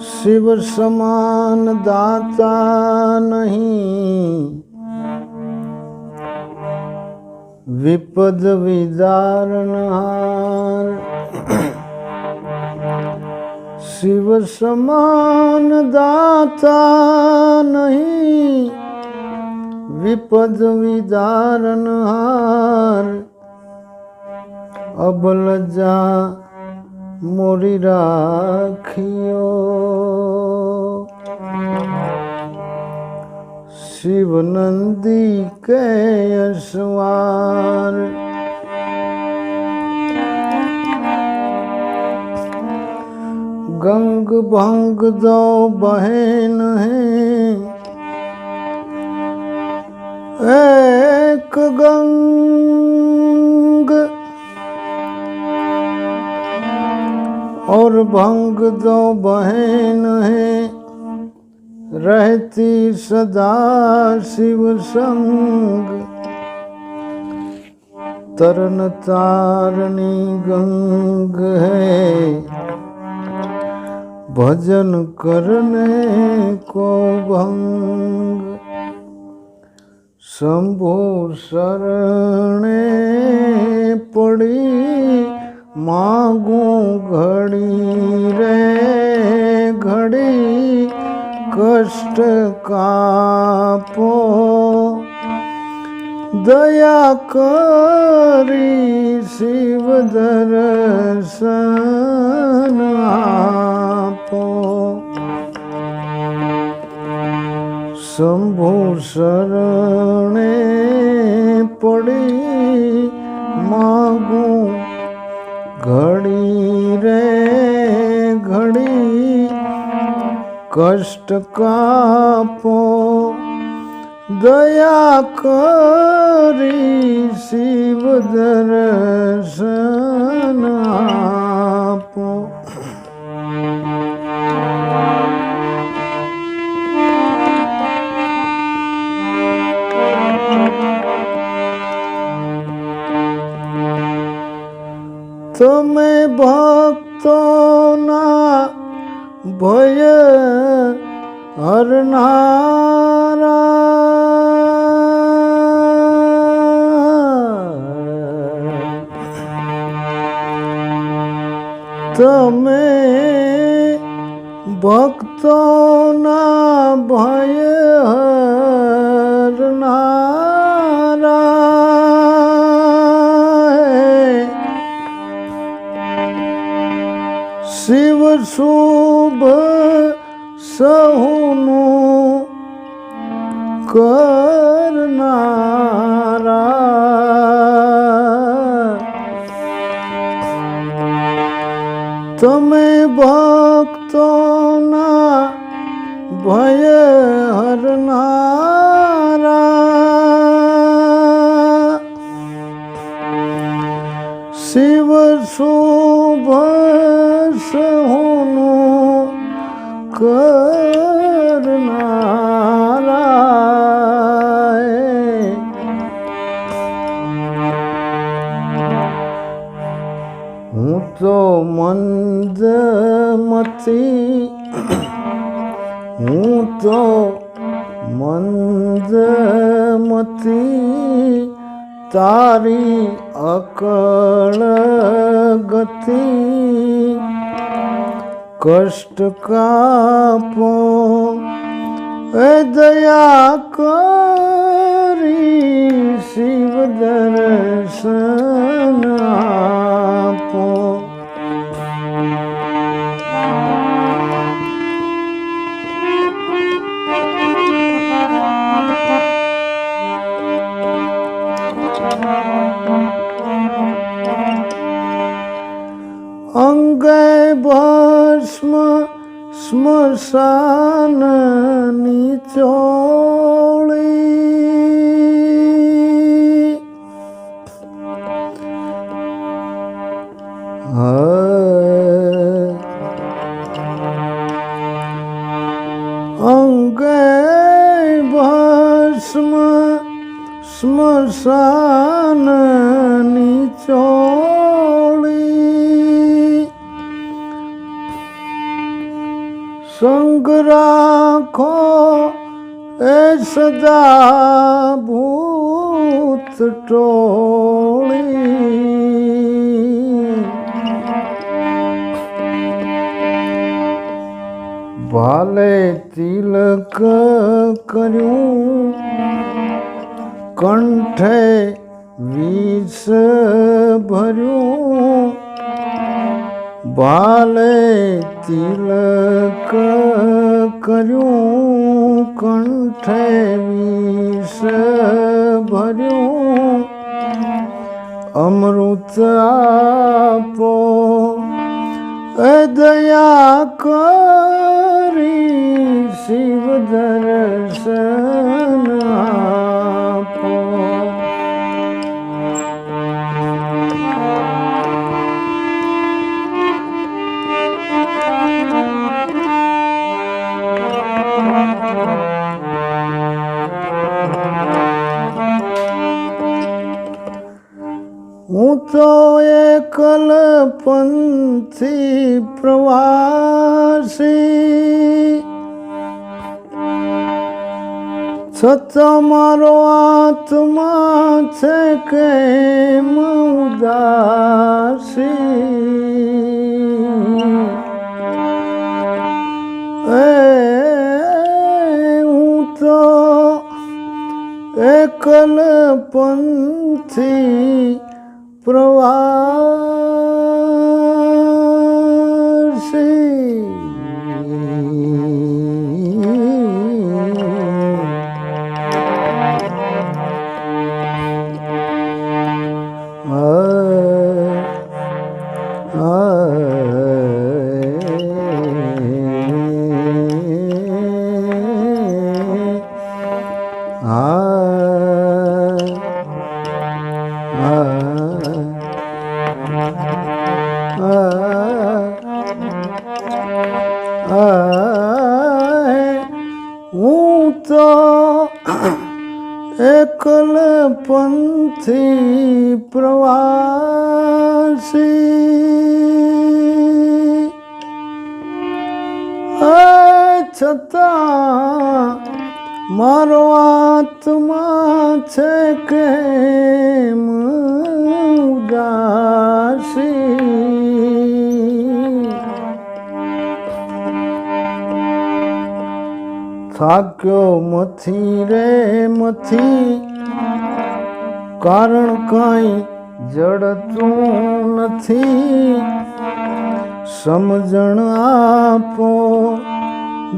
शिव समान दाता नहीं, विपद विदारणहार। शिव समान दाता नहीं, विपद विदारणहार। अबल जा मोरी राखियो, शिव नंदी के असवार। गंग भंग दो बहन हैं, एक गंग और भंग दो बहन है, रहती सदा शिव संग। तरन तारनी गंग है, भजन करने को भंग। शंभु शरणे पड़ी, मांगू घड़ी रे घड़ी, कष्ट कापो दया करी, शिव दर्शन आपो। शंभु शरणे पड़ी, मांगू घड़ी रे घड़ी, कष्ट कापो दया करी, शिव दर्शन आपो। तुम्हें भक्तों ना भय हरनारा, तुम्हें भक्तों ना भय हरनारा। शिव शुभ सहुनु करनारा, तुम्हें भक्तों ना भय हरनारा। शिव शुभ सहुनु करनारा। हूँ तो मंदमती, हूँ तो मंदमती, तारी अकल गति, कष्ट कापो दया करी, शिव दर्शन आपो। अंगे भस्म स्मशान निचोड़ी, अंगे भस्म स्मशान निचोड़ी। સંગ રાખો એ સદા ભૂત ટોળી ભાલે તિલક કર્યું કંઠે વિષ ભર્યું ભાલે તિલક કર્યું કંઠે વિષ ભર્યું અમૃત આપો એ દયા કરી શિવ દર્શન આપો હું તો એકલ પંથી પ્રવાસી છતાં મારો આત્મા છે કેમ ઉદાસી હું તો એકલ પંથી પ્રવાસી હું તો એકલ પંથી પ્રવાસી છતાં મારો આત્મા છે કેમ ઉદાસી થાક્યો મથી રે મથી કારણ કાંઈ જડતું નથી સમજણ આપો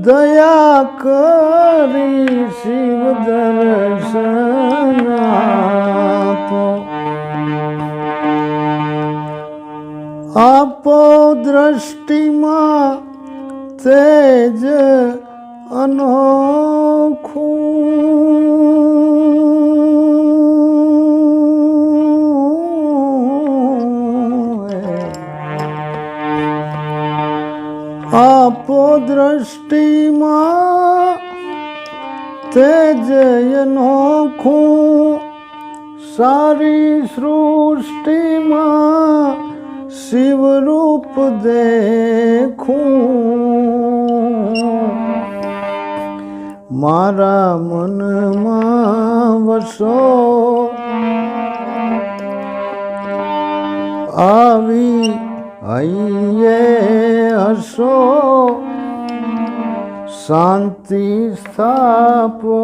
દયા કરી શિવ દર્શન આપો આપો દ્રષ્ટિમાં તેજ અનોખું આપો દ્રષ્ટિમાં તેજ અનોખું સારી સૃષ્ટિમાં શિવરૂપ દેખું મારા મનમાં વસો આવી હૈયે હસો શાંતિ સ્થાપો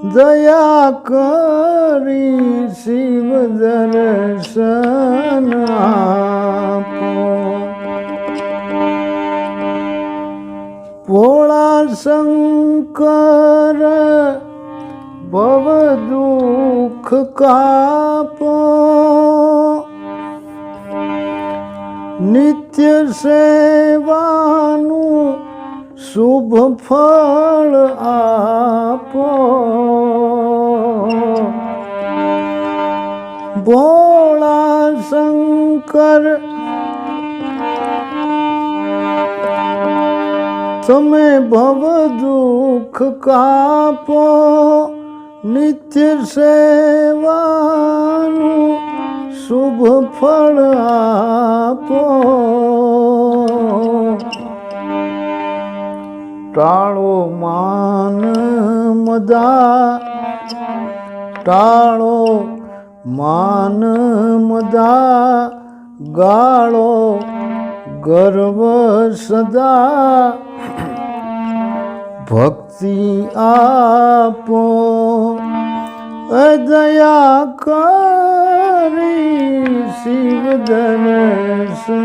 દયા કરી શિવ દર્શન આપો ભોળા શંકર ભવ દુઃખ કાપો નિત્ય સેવાનું શુભ ફળ આપો ભોળા શંકર તમે ભવ દુઃખ કાપો નિત્ય સેવાનું શુભ ફળ આપો ટાળો માન મદા, ટાળો માન મદા, ગાળો ગર્વ સદા, ભક્તિ આપો દયા કરી શિવ દર્શન